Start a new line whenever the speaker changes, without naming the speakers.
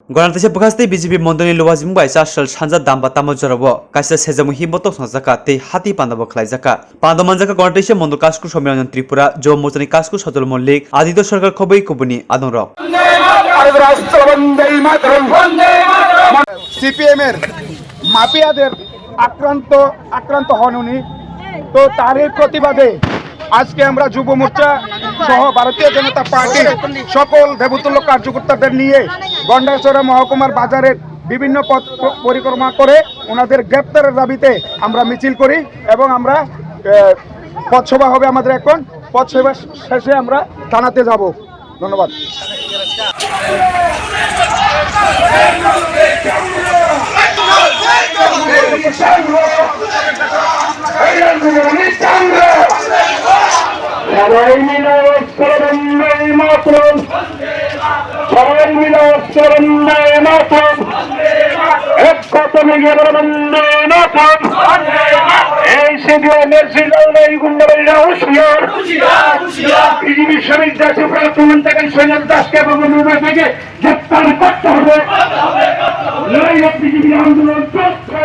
Gwanatese bukhaste BJP mondoni luwajim bai chashal shanja damba tamojarawo kaisa sejamu himbotok snajaka te hati pandabo khlaijaka pandamanjaka gwanatese mondol kasku সম্মেলন ত্রিপুরা জো মোচনি kasku সজল মল্লিক আদিত্য সরকার খবই কুবনি আদনরক
CPM এর মাফিয়াদের আক্রান্ত হন উনি তো তারই প্রতিবাদে আজকে আমরা যুব মোর্চা সহ ভারতীয় জনতা পার্টি সকল দেবতুল্য কার্যকর্তাদের নিয়ে গন্ডাছড়া মহকুমার বাজারের বিভিন্ন পথ পরিক্রমা করে ওনাদের গ্রেপ্তারের দাবিতে আমরা মিছিল করি এবং আমরা পথসভা হবে আমাদের এখন পথসভা শেষে আমরা থানাতে যাব। ধন্যবাদ।
সবাই মিলে অস্ত্রবন্দায় মাতরম, সবাই মিলে অস্ত্রবন্দায় মাতরম, একগত মিলিয়ে বন্দায় মাতরম। এই সিপিএমের সিরিয়াল গুন্ডাবাড়িরা হুঁশিয়ার, বিজেপি শ্রমিক দেশে প্রধান থেকে সৈন্য দাসকে এবং মুম্বাই থেকে গ্রেপ্তার করতে হবে। বিজেপি আন্দোলন চলছে।